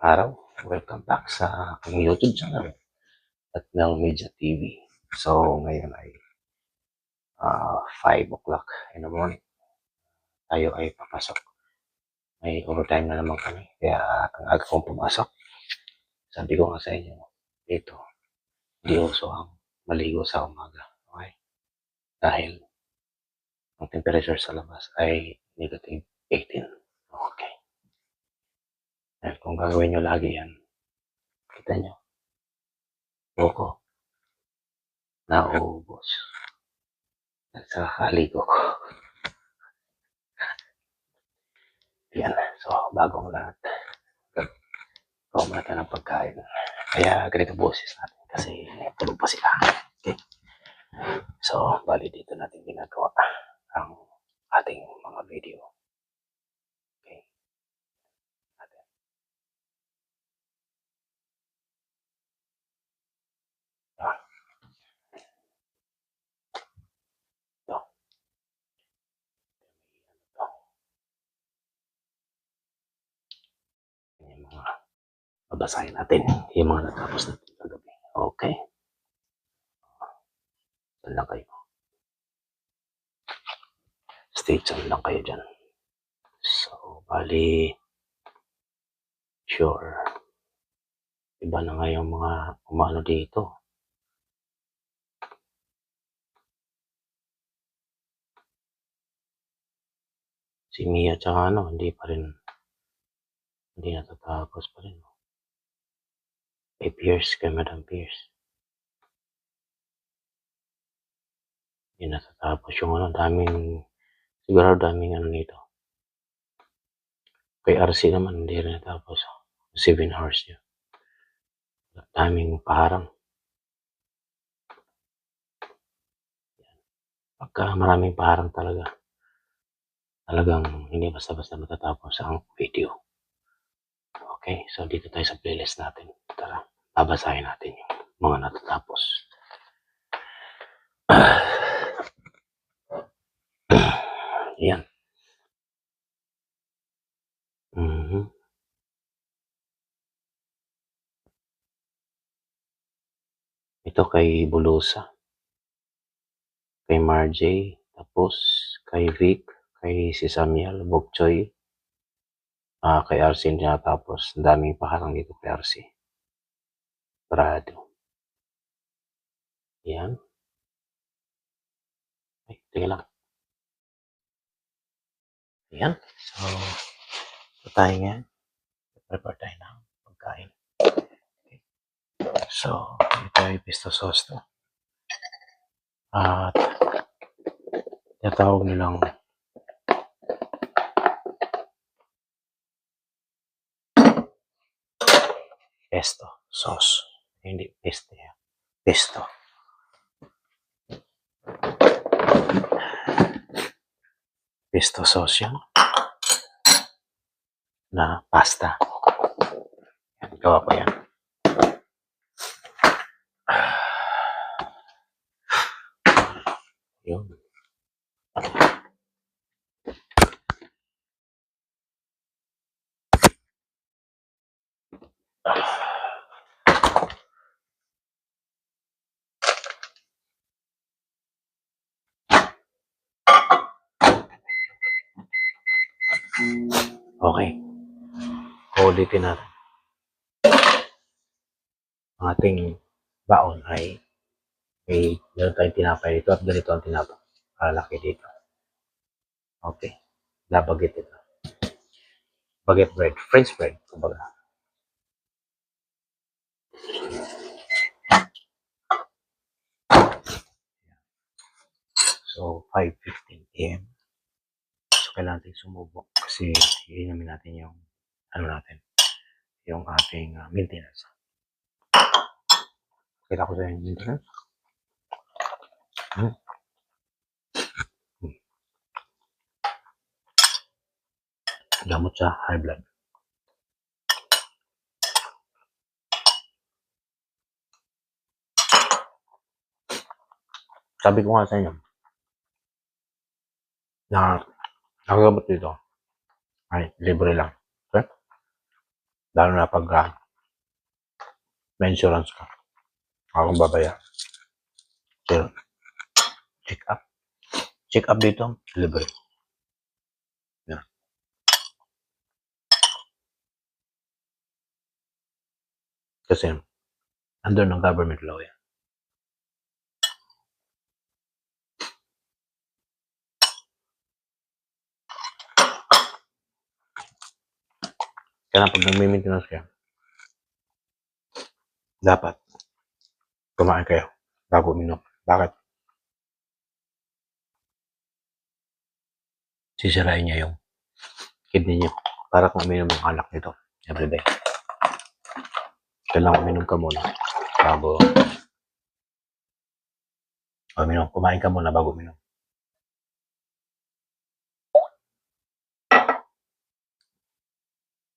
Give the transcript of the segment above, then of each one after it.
araw. Welcome back sa aking YouTube channel at Mel Media TV. So, ngayon ay 5 o'clock in the morning. Tayo ay papasok. May overtime na naman kami. Kaya ang aga kong pumasok. Sabi ko nga sa inyo, dito, di uso ang maligo sa umaga. Okay? Dahil ang temperature sa labas ay negative 18. Okay. Dahil kung gagawin nyo lagi yan, kita nyo, buko, nauubos. At sa kakaligo ko. Yan. So, bagong lahat. Gawa muna tayo ng pagkain. Kaya ganito boses natin kasi tulog pa sila. Okay. So, bali dito natin ginagawa ang ating mga video. Okay. Natin. Ito. Yung mga babasahin natin. Yung mga natapos natin kagabi. Okay. Saan lang kayo. Stay tuned lang kayo dyan. So, bali sure. Iba na nga yung mga umano dito. Si Mia tsaka hindi pa rin, hindi natatapos pa rin. Kay Pierce, kay Madam Pierce. Hindi natatapos yung daming, siguro daming nito. Kay RC naman, hindi rin natapos. 7 hours niya. Daming paharang. Pagka maraming paharang talagang hindi basta-basta matatapos ang video. Okay, so dito tayo sa playlist natin. Tara, babasahin natin yung mga natatapos. Yan. Ito kay Bulusa, kay Marjay, tapos kay Vic, kay si Samuel, Bokchoy, kay RC hindi natapos. Ang daming paharang dito kay RC. Prado. Yan. Ay, tingnan lang. Yan. So tayo nga. Prepare tayo ng pagkain. Okay. So, ito ay pesto sauce to. At tinatawag nilang pesto sauce. Hindi pesto yan. Pesto. Pesto sauce yan. Na pasta. Yan, gawa ko yan. Yun. Okay. Ulitin natin. Ang ating baon ay may meron tayong tinapay dito at ganito ang tinapay. Kalaki dito. Okay. Labagit ito. Baguette bread. French bread. Kumbaga. So, 5:15 p.m. So, kailangan natin sumubok kasi iinamin natin yung yung ating maintenance. Kita ko sa yung maintenance. Gamot sa high blood. Sabi ko nga sa inyo na nakagamot dito ay libre lang. Okay? Lalo na pag may insurance ka. Akong babaya. So, check up. Check up dito, libre. Yan. Kasi, under ng government law yan. Kaya pag nag-maintenance kayo, dapat kumain kayo bago uminom. Bakit? Sisirain niya yung kidney niyo para kung uminom ng alak nito everyday. Kailangan uminom ka muna bago uminom. Kumain ka muna bago uminom.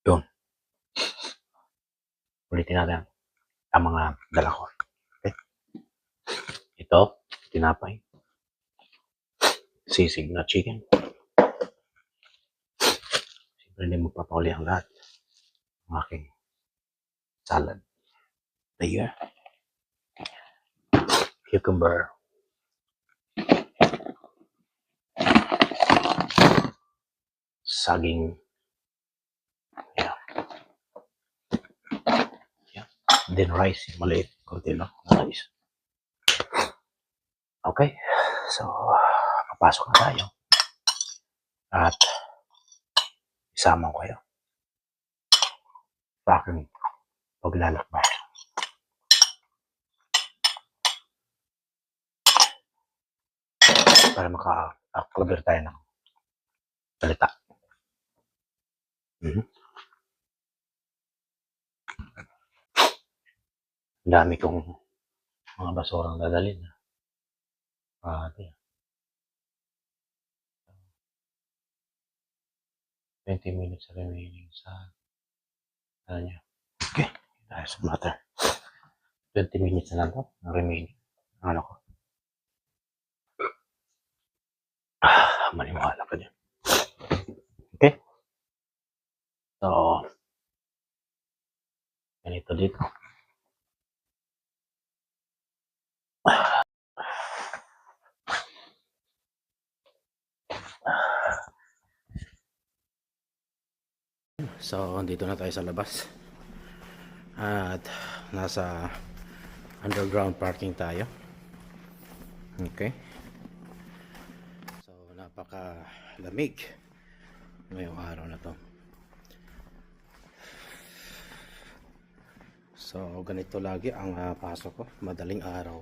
Yun. Ulitin natin ang mga dala ko. Okay? Ito, tinapay. Sisig na chicken. Siyempre hindi magpapauli ang lahat. Ang aking salad. There. Cucumber. Saging. Yeah. Yeah. Then rice. Maliit. Kunti lang. Rice. Okay. So, papasok na tayo. At isama ko kayo sa aking paglalakbay. Para maka-cover tayo ng salita. Ang dami kong mga basurang dadalhin. 20 minutes remaining sa ano niya. Okay, doesn't matter. 20 minutes na lang to, ang remaining. Ano ko? Maniwala ka dyan. Okay? So, ganito dito. So, dito na tayo sa labas. At nasa underground parking tayo. Okay. So, napaka-lamig ngayong araw na to. So, ganito lagi ang pasok ko. Madaling araw.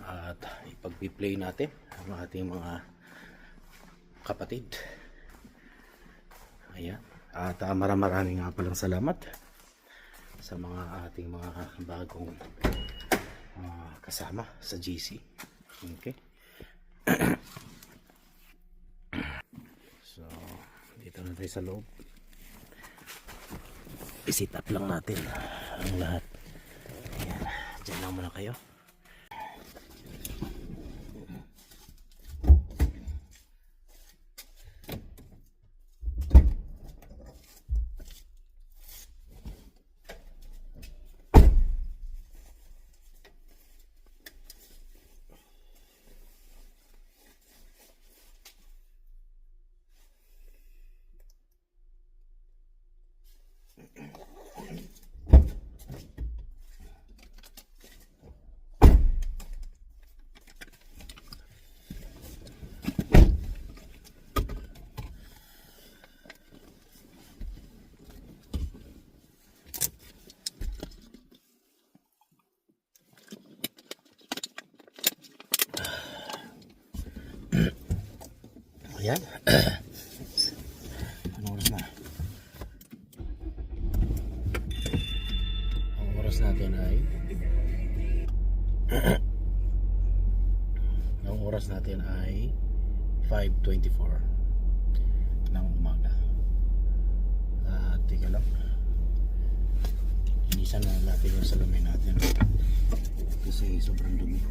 At ipag-play natin ang ating mga kapatid. Ayan. At maraming nga palang salamat sa mga ating mga bagong kasama sa GC. Okay. So, dito na tayo sa loob. I-sit up lang natin ang lahat. Ayan. Diyan lang muna kayo. Ayan. Anong oras na? Ang oras natin ay ang oras natin ay 5:24 ng umaga. Tika lang. Inisan na natin yung salamin natin kasi sobrang dumi.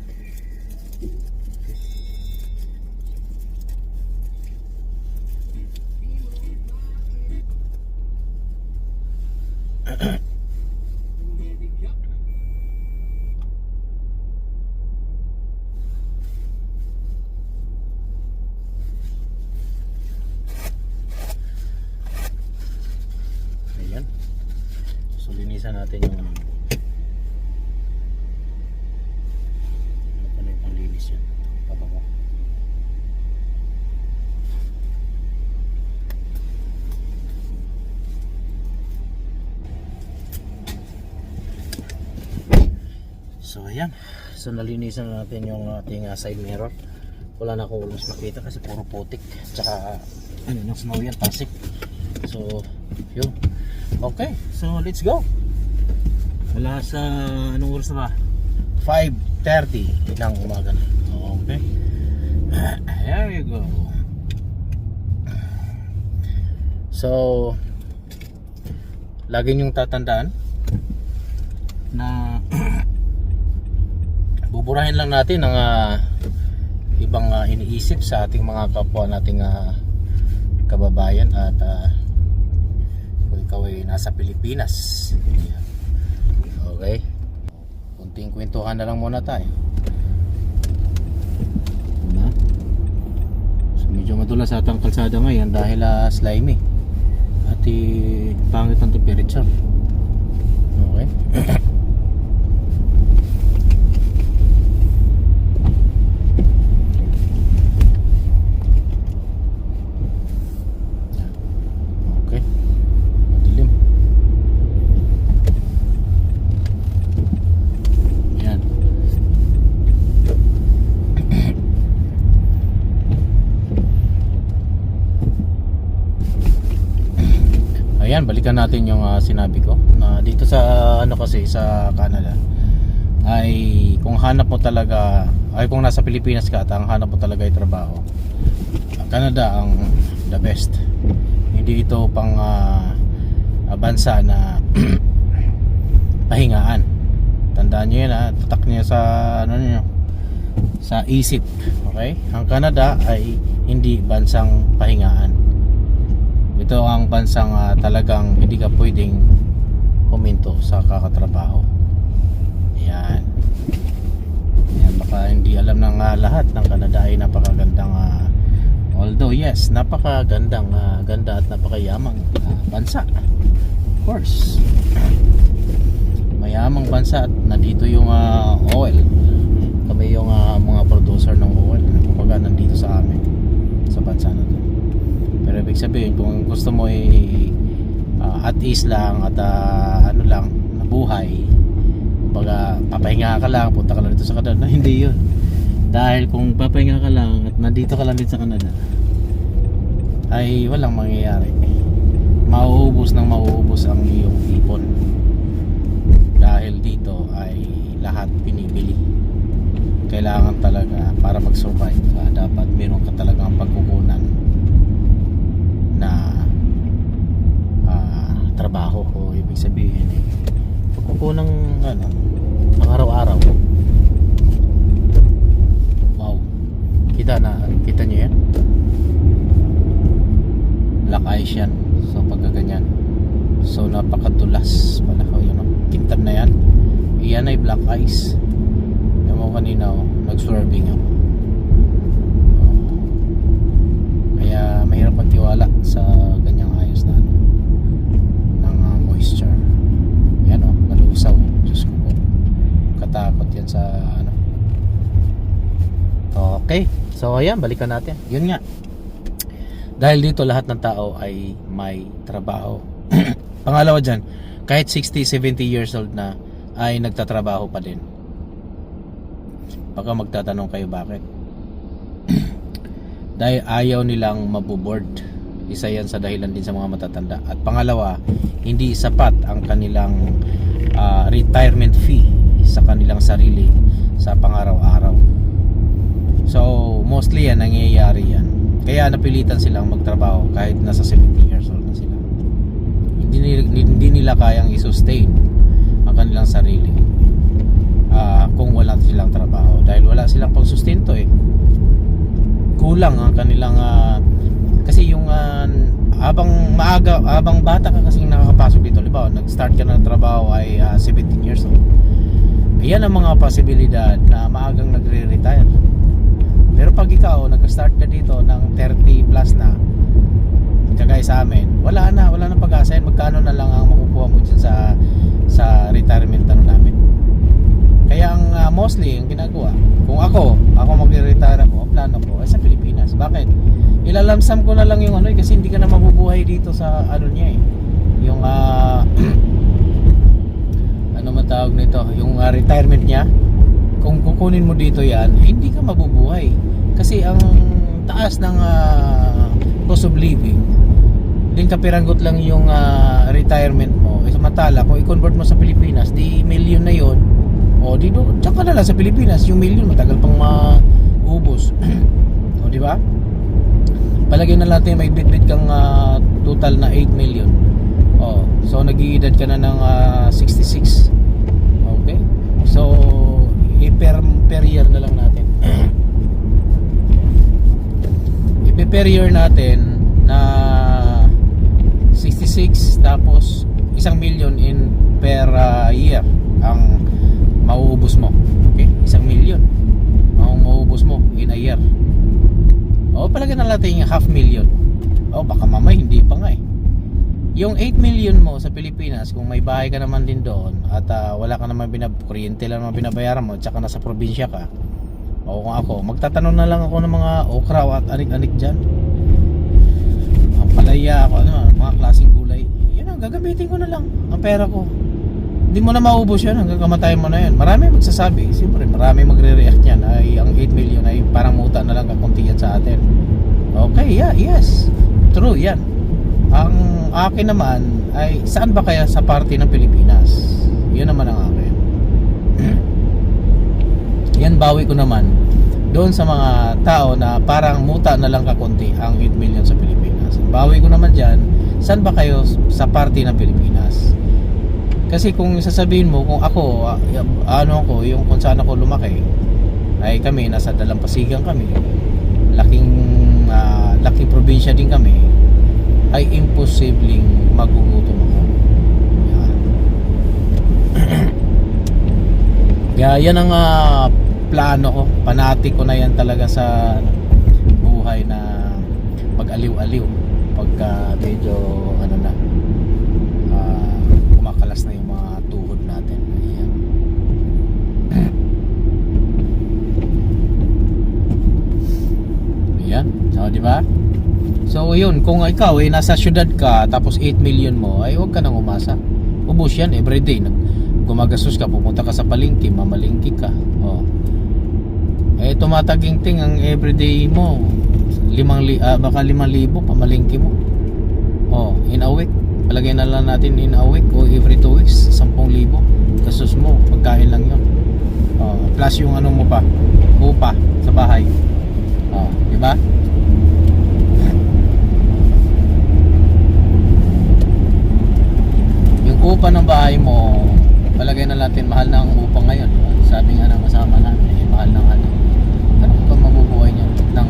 Ayan. So nalinisan na natin yung ating side mirror. Wala na akong ulos makita kasi puro putik. Tsaka ano ng snow yan, tasik. So yun. Okay, so let's go. Wala sa anong oras na ba? 5:30 ng umaga na. Okay. There you go. So lagi niyong tatandaan na buburahin lang natin ang ibang iniisip sa ating mga kapwa nating kababayan at kung ikaw ay nasa Pilipinas. Okay, kunting kwentuhan na lang muna tayo. So medyo madulas atang kalsada ngayon dahil slimy at pangit ang temperature. Okay. Ayan, balikan natin yung sinabi ko na dito sa ano kasi sa Canada ay kung hanap mo talaga ay kung nasa Pilipinas ka at ang hanap mo talaga ay trabaho, Canada ang the best. Hindi ito pang bansa na pahingaan. Tandaan nyo yan, tatak niyo sa ano niyo, sa isip. Okay, ang Canada ay hindi bansang pahingaan. Ito ang bansang talagang hindi ka pwedeng huminto sa kakatrabaho. Ayan. Ayan, baka hindi alam ng lahat ng Canada ay napakagandang although yes, napakagandang ganda at napakayamang bansa. Of course. Mayamang bansa at nandito yung oil. Kami yung mga producer ng oil. Kumbaga nandito sa amin sa bansa na to. Pero ibig sabihin kung gusto mo at ease lang at ano lang nabuhay, kumbaga papahinga ka lang, punta ka lang dito sa Canada. Hindi yun. Dahil kung papahinga ka lang at nandito ka lang dito sa Canada ay walang mangyayari. Mauubos ang iyong ipon. Dahil dito ay lahat pinibili. Kailangan talaga para mag-survive ka, dapat meron ka talagang pagkukunan na trabaho o ibig sabihin pagkukunang pang araw-araw. Wow, kita nyo yan, black ice yan. So pagkaganyan, so napakadulas pala yun, kintab na yan. Iyan ay black ice. Yung mo kanina nag-swerving ako. Kaya mahirap magtiwala sa ganyang ayos na ng moisture. Yan nalusaw. Diyos ko po, katakot yan sa Okay, so ayan, balikan natin. Yun nga, dahil dito lahat ng tao ay may trabaho. Pangalawa dyan, kahit 60, 70 years old na ay nagtatrabaho pa din. Baka magtatanong kayo bakit. Dahil ayaw nilang maboboard. Isa yan sa dahilan din sa mga matatanda. At pangalawa, hindi sapat ang kanilang retirement fee sa kanilang sarili sa pang-araw-araw. So mostly yan, nangyayari yan. Kaya napilitan silang magtrabaho kahit nasa 70 years old na sila. Hindi nila kayang i-sustain ang kanilang sarili kung wala silang trabaho. Dahil wala silang pagsustento kulang ang kanilang kasi yung habang bata ka kasing nakakapasok dito, halimbawa nag-start ka na trabaho ay 17 years old, ayan ang mga posibilidad na maagang nagre-retire. Pero pag ikaw nag-start ka dito ng 30 plus na, kagaya sa amin, wala na pag-asa yan. Magkano na lang ang makukuha mo dyan sa retirement namin. Kaya ang mostly ang ginagawa, kung ako magre-retire ako, ang plano ko ay sa Pilipinas. Bakit? Ilalamsam ko na lang yung kasi hindi ka na mabubuhay dito sa niya yung ano matawag nito, yung retirement niya kung kukunin mo dito yan, hindi ka mabubuhay. Kasi ang taas ng cost of living, din kapiranggot lang yung retirement mo. Samantala, kung i-convert mo sa Pilipinas, di million na yon. O di doon, tsaka na lang sa Pilipinas, yung million matagal pang maubos. O di ba? Palagay na natin may bitbit kang total na 8 million. O, so nag-iedad ka na ng 66. Okay? So per year na lang natin. Per year natin na 66 tapos 1 million in per year ang mauubos mo. Okay? 1 million ang mauubos mo in a year. O palagay na natin yung 500,000. O baka mamay hindi pa nga eh. Yung 8 million mo sa Pilipinas, kung may bahay ka naman din doon at wala ka naman kuryente lang naman binabayaran mo at saka nasa probinsya ka, o kung ako, magtatanong na lang ako ng mga okra at anik-anik dyan, ang palaya ako, mga klaseng gulay, yan ang gagamitin ko na lang ang pera ko. Hindi mo na maubos yan hanggang kamatayan mo na yan. Marami magsasabi, siyempre marami magre-react yan ay ang 8 million ay parang muta na lang kakunti yan sa atin. Okay, yeah, yes, true yan. Ang akin naman ay saan ba kaya sa parte ng Pilipinas? Yun naman ang akin. Yan bawi ko naman doon sa mga tao na parang muta na lang kakunti ang 8 million sa Pilipinas. Bawi ko naman dyan, saan ba kayo sa parte ng Pilipinas? Kasi kung sasabihin mo kung ako yung kung saan ako lumaki, ay kami nasa Dalampasigan kami, laking probinsya din kami, ay imposibleng magugutom ako. Kaya yan ang plano ko, panati ko na yan talaga sa buhay na mag-aliw-aliw pagka medyo kumakalas na yung mga tuhod natin. Ayan. Ayan. So, di ba? So yun, kung ikaw ay nasa syudad ka tapos 8 million mo, ay huwag ka nang umasa. Ubus yan everyday. Gumagastos ka, pupunta ka sa palengke, mamalengke ka. Oh. Eh tumataginting ang everyday mo. Baka 5,000 pamalengke mo. Oh, in a week. Palagay na lang natin in a week o every 2 weeks, 10,000 gastos mo, pagkain lang yun. Oh, plus yung ano mo pa, upa sa bahay. Oh, di ba? Upa ng bahay mo, palagay na natin mahal na ang upa ngayon. Sabi nga ng kasama namin, mahal ng ano pa mabubuhay niya ng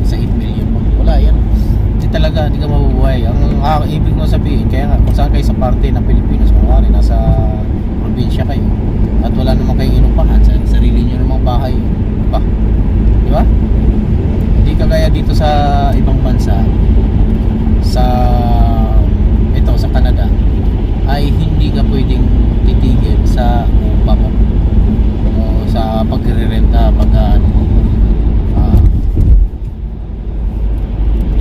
sa 8 million mo? Wala yan. Hindi talaga, hindi ka mabubuhay. Ang ibig ko sabihin, kaya nga kung saan kayo sa parte ng Pilipinas, kung wari nasa probinsya kayo at wala naman kayong inupahan, sarili nyo namang bahay ba? Di ba? Hindi kagaya dito sa ibang bansa, sa Canada, ay hindi ka pwedeng titigil sa upa mo o sa pagre-renta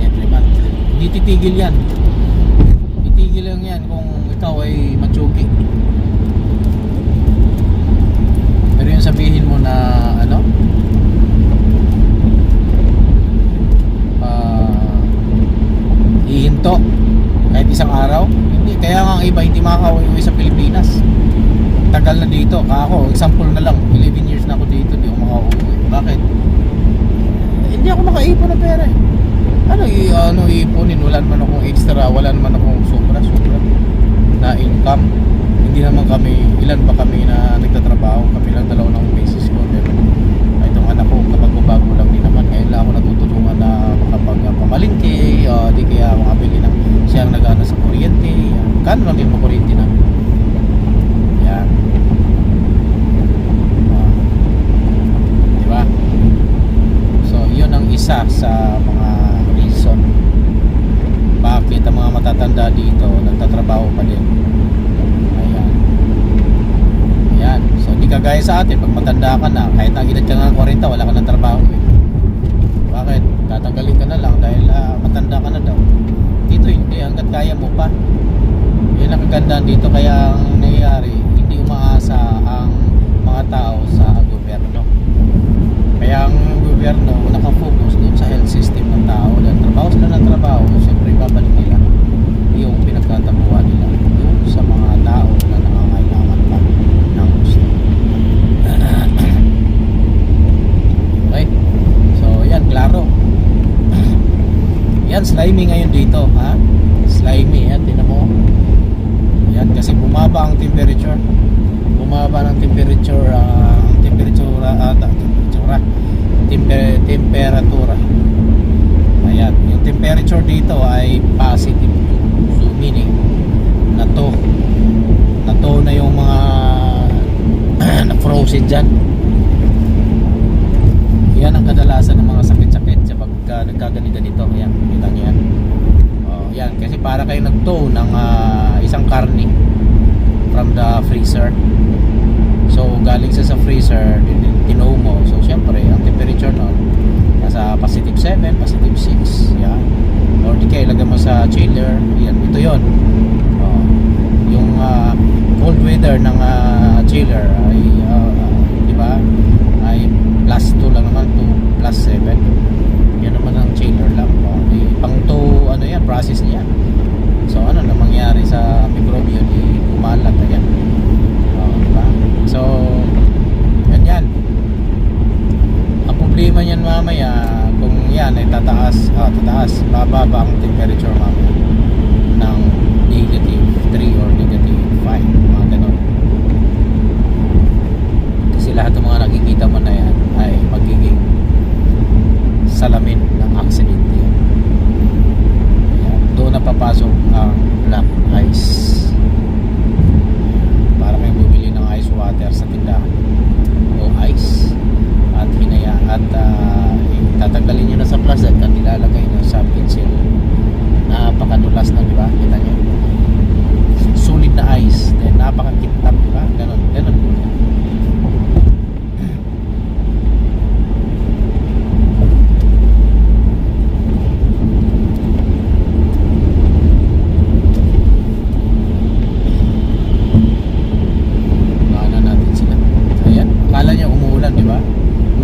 every month. Hindi titigil yan. Titigil lang yan kung ikaw ay matsugi. Pero yung sabihin mo na ihinto kahit isang araw, hindi. Kaya nga ang iba hindi makakauwi sa Pilipinas. Tagal na dito. Ako, example na lang, 11 years na ako dito, hindi ako makauwi. Bakit? Hindi ako makaipon ng pera eh. Ano iipunin? Wala naman akong extra, wala naman akong sobra na income. Hindi naman kami, ilan ba kami na nagtatrabaho? Kami lang dalawa ng basis ko. Pero itong anak ko, kapag-bago lang din naman. Ngayon lang ako natutulungan na makapag-pamalingki, di kaya makabili ng siya ang nag-ana sa kuryente. Kano lang din mo kuryente na. Yan. Diba? So, yun ang isa sa mga reason bakit ang mga matatanda dito nagtatrabaho pa din. Ayan. Ayan. So, hindi kagaya sa atin. Pag matanda ka na, kahit nag-edad ka nga 40, wala ka ng trabaho eh. Bakit? Tatanggalin ka na lang dahil matanda ka na daw. Dito hindi, hanggat kaya mo pa. Yan ang kagandahan dito, kaya ang nangyayari, hindi umaasa ang mga mga tao sa gobyerno. Kaya ang gobyerno nakafocus doon sa health system ng tao. Dahil trabaho sila ng trabaho, siyempre babalik nila yung pinagtatabuhan nila doon sa mga tao na nangangailangan pa ng gusto. Okay? So, yan, klaro. Yan, slimy ngayon dito, ha? Slimy, yan, tinan mo. Yan, kasi bumaba ang temperature. Bumaba ng temperature, temperatura. Ayan, yung temperature dito ay positive. So, meaning, nato na yung mga na-frozen dyan. Yan ang kadalasan ng mga sakit-sakit sa pagka nagkaganito. Ayan, kita nyo yan. Yan, kasi para kayo nag-tow ng isang karne from the freezer. So, galing sa freezer, tinow mo. So, syempre, ang temperature nun, nasa positive 7, positive 6. Yan. Or di kaya ilagay mo sa chiller. Yan, ito yun. Yung cold weather ng chiller ay, di ba, ay plus 2 lang naman, 2 plus 7. Yan naman ang chiller lang. Pang to, ano yan, process niya. So, ano na mangyari sa microbial, kumalat na yan. Diba? So, ganyan. Ang problema niyan mamaya, kung yan ay tataas, bababa ang temperature mamaya ng negative 3 or negative 5, mga ganun. Kasi lahat ng mga nakikita mo na yan ay magiging salamin ng accident yan. Doon na papasok ang black ice. Para may bumili ng ice water sa tindahan o ice at hinaya at tatanggalin nyo na sa plastic at ilalagay nyo sa pincel. Napakadulas na, di ba? Kita nyo, sulit na ice, then napakakintap, di ba? Ganon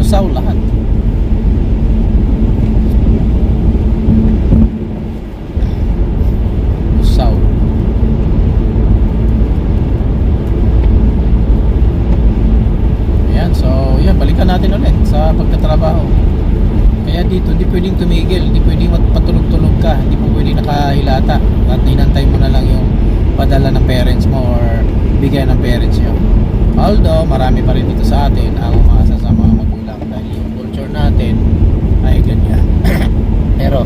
lusaw lahat. Lusaw. Ayan, so yan, balikan natin ulit sa pagtatrabaho. Kaya dito, hindi pwedeng tumigil, hindi pwedeng patulog-tulog ka, hindi mo pwedeng nakahilata at hinantay mo na lang yung padala ng parents mo or bigay ng parents nyo. Although, marami pa rin dito sa atin ang umaasa sa mga magulang dahil yung culture natin ay ganyan. Pero,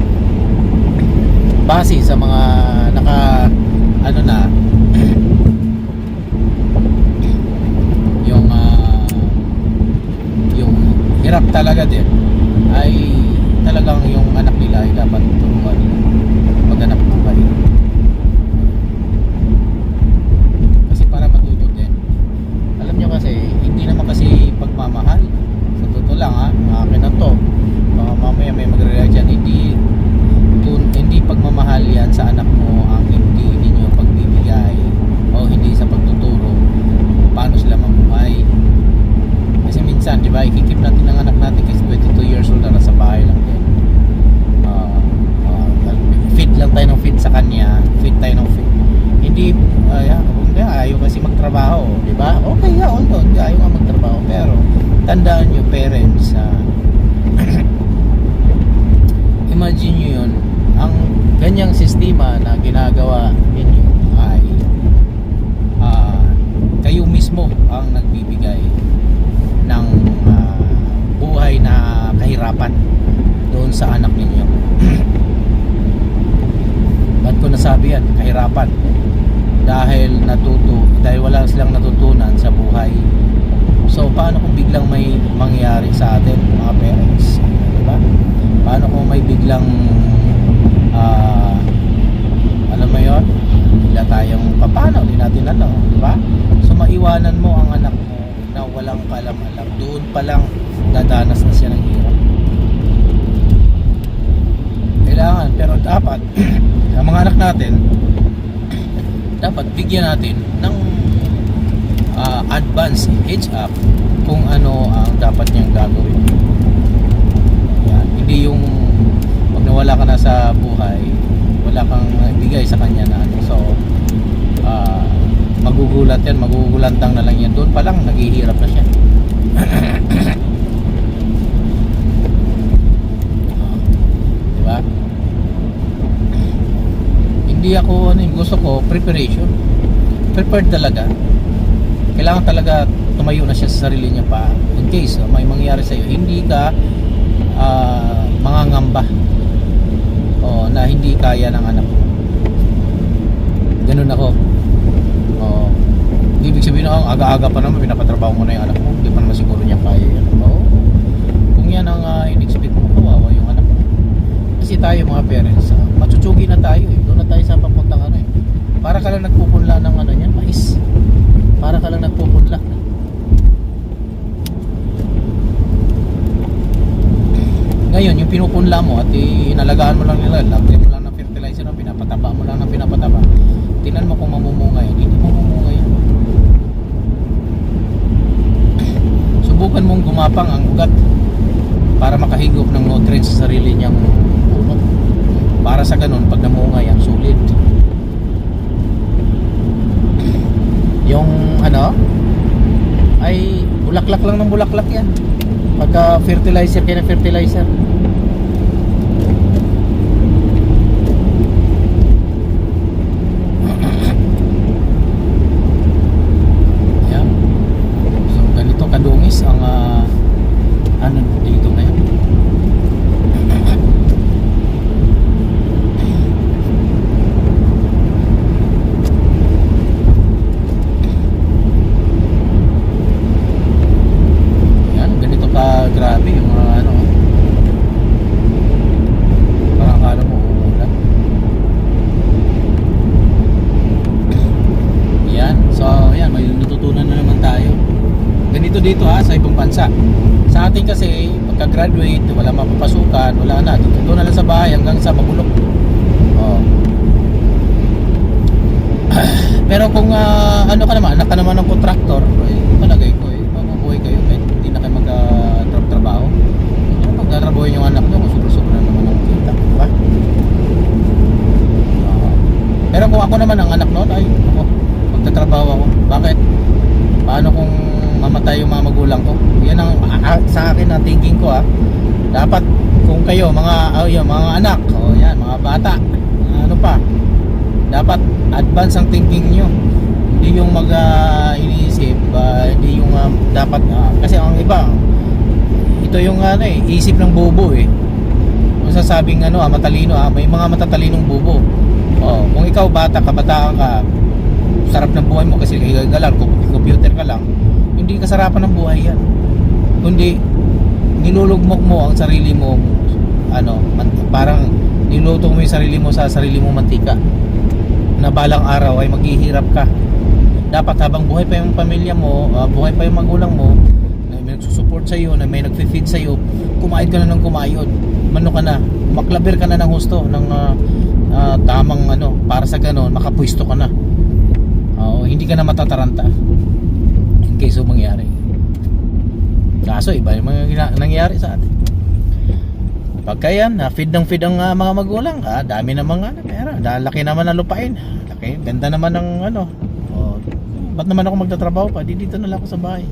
base sa mga yung hirap talaga din ay talagang yung anak nila ay dapat turuan maghanap ng buhay. Kasi para matuto din. Alam nyo kasi, hindi naman kasi pagmamahal. Sa totoo lang akin na to. Mamaya may magre-react dyan. Hindi pagmamahal yan sa anak mo ang hindi ninyo pagbibigay o hindi sa pagtuturo paano sila mamuhay. Kasi minsan, di ba, ikikip natin ang anak natin kasi 22 years old na nasa bahay lang din. Feed lang tayo ng feed sa kanya. Feed tayo ng feed. Hindi, ayaw kasi magtrabaho, di ba? Okay nga, although ayaw nga magtrabaho, pero tandaan nyo, parents, imagine nyo yun, ang ganyang sistema na ginagawa ninyo ay kayo mismo ang nagbibigay ng buhay na kahirapan doon sa anak ninyo. Ba't ko nasabi yan, kahirapan? Dahil wala silang natutunan sa buhay. So paano kung biglang may mangyari sa atin mga parents, diba? Paano kung may biglang alam mo yun, wala tayong papano, hindi natin diba? So maiwanan mo ang anak mo na walang kalam-alam, doon pa lang dadanas na siya ng hirap. Kailangan, pero dapat ang mga anak natin dapat bigyan natin ng advance age up kung ano ang dapat niyang gagawin. Yan. Hindi yung pag nawala ka na sa buhay, wala kang ibigay sa kanya na ano. So magugulat yan, magugulantang na lang yan. Doon pa lang naghihirap na siya. Diba? Hindi ako ano, yung gusto ko preparation, prepared talaga. Kailangan talaga tumayo na siya sa sarili niya pa in case may mangyari sa iyo, hindi ka mangangamba na hindi kaya ng anak mo. Ganun ako. Ibig sabihin aga-aga pa naman pinapatrabaho mo na yung anak mo, hindi pa naman siguro niya kaya yan. Kung yan ang in-expect mo, kawawa yung anak mo. Kasi tayo mga parents, matutsugi na tayo eh. Doon na tayo sa papuntang ano eh. Para ka lang nagpupunla ng ano yan, mais. Para ka lang nagpupunla. Ngayon, yung pinupunla mo at inalagaan mo lang nila, lagyan mo lang ng fertilizer, pinapataba mo lang ng pinapataba. Tingnan mo kung mamumunga yan. Hindi mamumunga yan. Subukan mong gumapang ang ugat para makahigop ng nutrients sa sarili niyang puno. Para sa ganun, pag namunga yan, sulit. Yung ano ay bulaklak lang ng bulaklak yan. Pagka fertilizer kaya na fertilizer. Ayan. So ganito kadungis ang ano dito ngayon. Grabe yung mga ano, parang akala mo uulan. Yan, so yan, may natutunan na naman tayo. Ganito dito sa ibang bansa. Sa atin kasi pagka-graduate, wala mapapasukan, wala na, dito na lang sa bahay hanggang sa mabulok. Pero kung ano ka naman, anak ka naman ng kontraktor, palagay ko mabubuhay kayo kahit hindi na kayo trabaho. Pagtatrabahoin yung anak nyo kung sobra-sobra naman ang kita, diba? Pero kung ako naman ang anak noon, ay ako, magtatrabaho ako. Bakit? Paano kung mamatay yung mga magulang ko? Yan ang sa akin na thinking ko dapat kung kayo mga anak, yan, mga bata, ano pa, dapat advance ang thinking nyo. Hindi yung iniisip, hindi yung dapat kasi ang iba ito yung isip ng bobo eh. Kung sasabing matalino may mga matatalinong bobo. Kung ikaw bata, kabataan ka, sarap ng buhay mo kasi gagalan, computer ka lang, hindi kasarapan ng buhay yan. Kundi nilulugmok mo ang sarili mo, parang niluto mo yung sarili mo sa sarili mo mantika, na balang araw ay maghihirap ka. Dapat habang buhay pa yung pamilya mo, buhay pa yung magulang mo, may nagsusupport sa iyo, na may nagfi-feed sa iyo, kumain ka na ng kumayod, ka na, maklaber ka na ng husto ng tamang para sa ganon makapwesto ka na. Hindi ka na matataranta in case of mangyari. Kaso iba yung mga nangyari sa atin. Pagka yan, feed ng feed ang mga magulang, dami ng mga pera, laki naman ng lupain, laki, ganda naman ng ba't naman ako magtatrabaho pa, dito na lang ako sa bahay.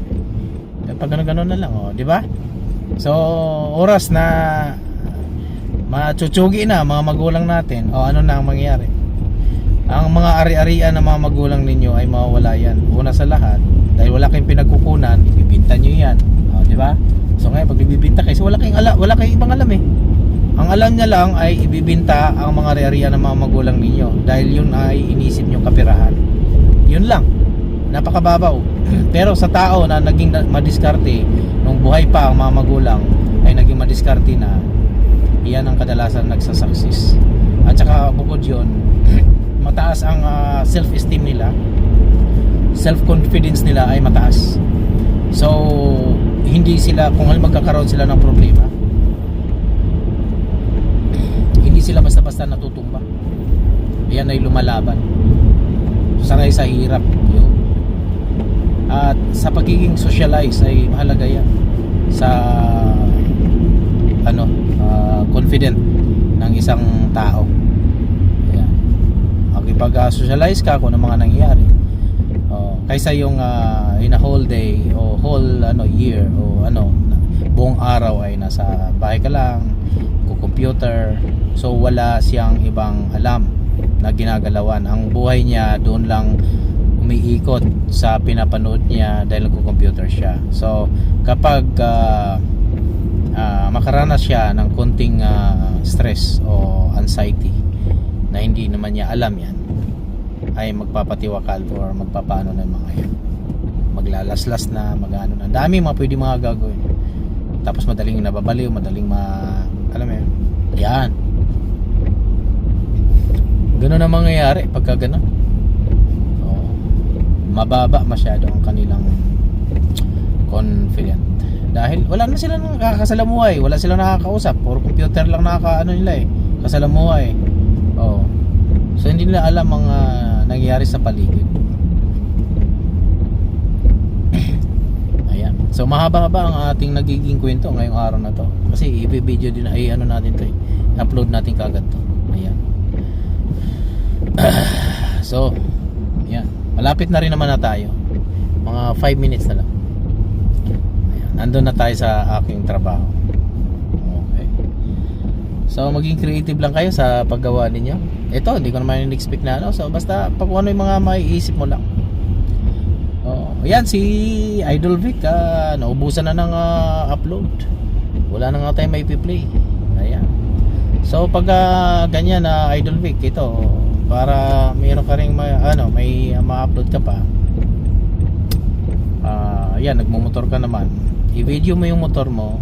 Pag gano'n na lang, di ba? So oras na matutsugi na mga magulang natin, ano na ang mangyayari? Ang mga ari-arian ng mga magulang ninyo ay mawawala yan. Una sa lahat, dahil wala kayong pinagkukunan, ibibinta nyo yan, di ba? So ngayon pag ibibinta kayo, wala kayong ibang alam eh. Ang alam niya lang ay ibibinta ang mga ari-arian ng mga magulang ninyo, dahil yun ay inisip nyo kapirahan. Yun lang, napakababaw. Pero sa tao na naging madiskarte nung buhay pa ang mga magulang, ay naging madiskarte na, iyan ang kadalasan nagsasucceed. At saka bukod yun, mataas ang self-esteem nila, self-confidence nila ay mataas. So hindi sila, kung magkakaroon sila ng problema, hindi sila basta-basta natutumba. Yan ay lumalaban, sanay sa hirap. At sa pagiging socialize ay mahalaga yan sa confident ng isang tao. Ayan. Makipag-socialize ka kung ano mga nangyayari. Kaysa yung in a whole day o whole year o buong araw ay nasa bahay ka lang, computer, so wala siyang ibang alam na ginagalawan. Ang buhay niya doon lang umiikot sa pinapanood niya dahil nagko-computer siya. So kapag makaranas siya ng konting stress o anxiety na hindi naman niya alam yan, ay magpapatiwakal or magpapaano na mga yan, maglalaslas na, magano na, dami mga pwede mga gagawin, tapos madaling nababaliw, madaling alam mo yan, gano'n ang mangyayari pagka gano'n. Mababa masyado ang kanilang confident dahil wala na sila nakakasalamuhay, wala silang nakakausap, puro computer lang nila kasalamuhay. So hindi nila alam ang nangyayari sa paligid. Ayan. So mahaba-haba ang ating nagiging kwento ngayong araw na to kasi i-video din ay natin to, upload natin kagad to. Ayan. So ayan, malapit na rin naman na tayo, mga 5 minutes na lang. Ayan, nandun na tayo sa aking trabaho. Okay, so maging creative lang kayo sa paggawa ninyo. Ito, hindi ko naman in-expect na so basta pag ano yung mga maiisip mo lang. Ayan, si Idol Vic naubusan na ng upload, wala na nga tayo may play. Ayan, so pag ganyan na Idol Vic, ito para mayroon ka ring may ma-upload ka pa. Ayan, nagmumotor ka naman, i-video mo yung motor mo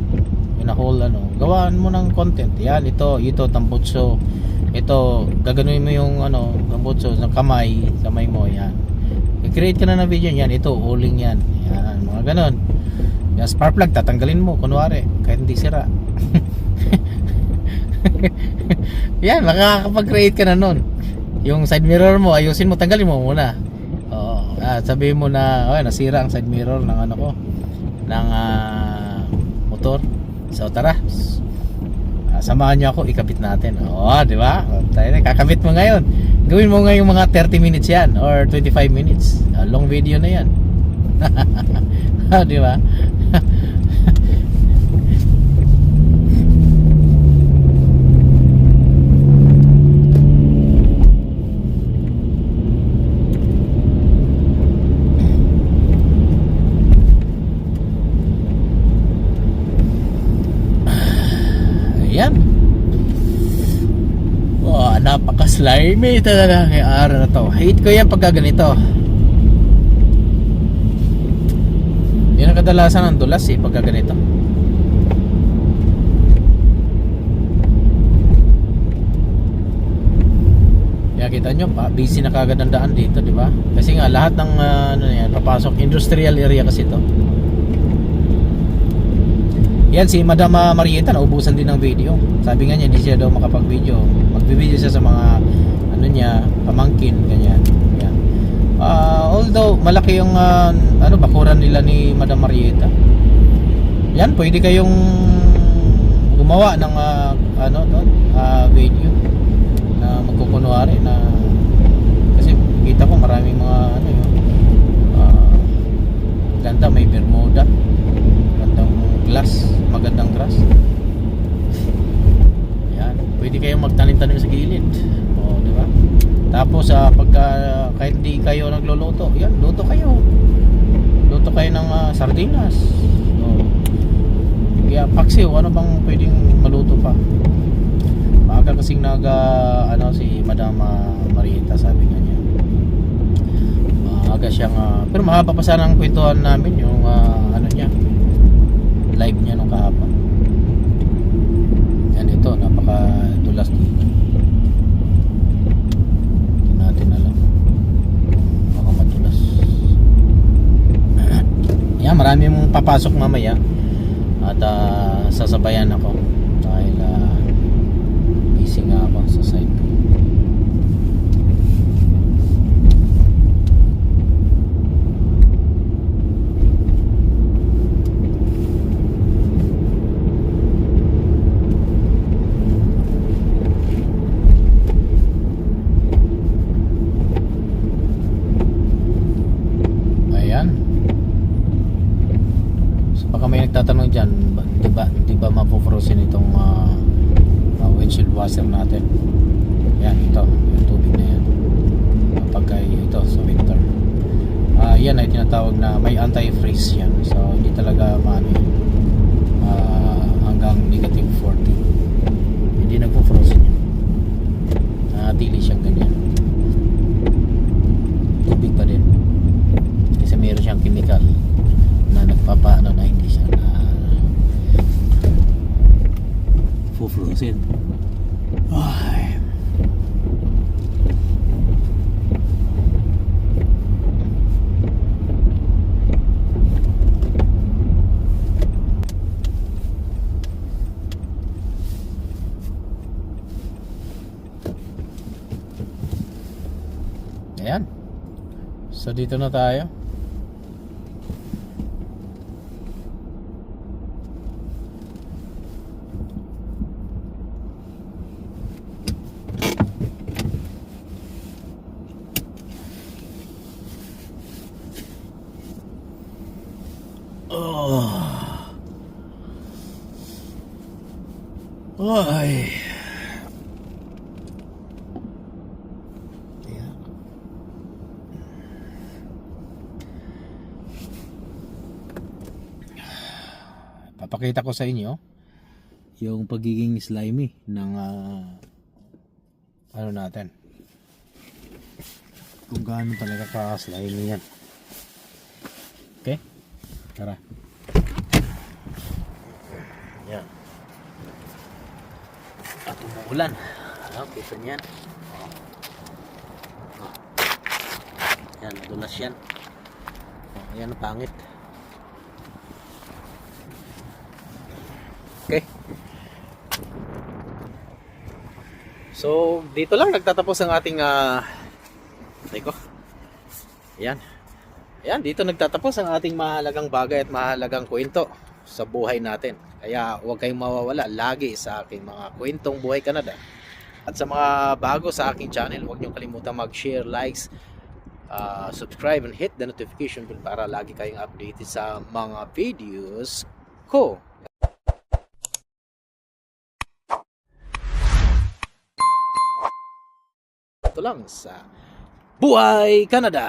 in a whole gawaan mo ng content. Yan, ito tambutso, ito gaganoin mo yung tambutso ng kamay mo. Yan, i-create ka na ng video yan, ito uling yan, yan mga ganon. Yung spark plug tatanggalin mo kunwari kahit hindi sira. Yan, makakapag-create ka na nun. Yung side mirror mo, ayusin mo, tanggalin mo muna. Sabihin mo na nasira ang side mirror ng ng motor. So tara, samahan niyo ako, ikabit natin. Di ba? Tayo na, kakabit mo ngayon. Gawin mo ngayong mga 30 minutes yan or 25 minutes. Long video na yan. Di ba? Yan. Napaka-slimy talaga ngayong araw na to. Hate ko yan pagka ganito. Yan ang kadalasan ng dulas pagka ganito. Kaya kita nyo pa, busy na kagad ang daan dito, di ba? Kasi nga lahat ng papasok, industrial area kasi to. Yan, si Madam Marieta naubusan din ng video. Sabi nga niya hindi siya daw makapag-video. Magbi-video siya sa mga pamangkin, ganyan. Yan. Although malaki yung bakuran nila ni Madam Marieta. Yan, pwede kayong gumawa ng video na magkukunwari na, kasi kita ko maraming mga ganda, may Bermuda, gandang glass, magandang grass. Yan, pwede kayong magtanim-tanim sa gilid. Di ba? Tapos pagka kahit di kayo nagluluto, yan, luto kayo ng sardinas. Kaya paksiw, ano bang pwedeng maluto pa? Maaga kasing si Madam Marieta, sabi nga niya. Maaga siyang pero mahaba pa sana ang kwentuhan namin, yung niya, live niya nung kahapon. Yan, ito napaka-dulas dito. Hindi natin alam, baka madulas. Yan, marami mong papasok mamaya at sasabayan ako dahil busy nga ako sa site. hindi ba mapofrozen itong windshield washer natin. Yan, ito yung tubig na yan kapag ito sa winter. Yan ay tinatawag na may anti-freeze yan, so hindi talaga maano yan. Hanggang negative 40 hindi nagpo-frozen yan, nanatili siyang ganyan, tubig pa din kasi meron siyang chemical na nagpapaano na hindi siya na frozen. Ay. Ayan. So dito na tayo. Ay. Ayan. Papakita ko sa inyo yung pagiging slimy ng ano natin, kung gaano talaga ka-slimy yan. Okay? Tara. Yan. At umuulan. Kita niyan. Yan, dulas yan. Ayan, pangit. Okay. So, dito lang nagtatapos ang ating teko. Ayan. Ayan, dito nagtatapos ang ating mahalagang bagay at mahalagang kwento sa buhay natin. Kaya huwag kayong mawawala lagi sa aking mga kwentong buhay Canada. At sa mga bago sa aking channel, huwag niyong kalimutan mag-share, likes, subscribe and hit the notification bell para lagi kayong updated sa mga videos ko. Ito lang sa Buhay Canada.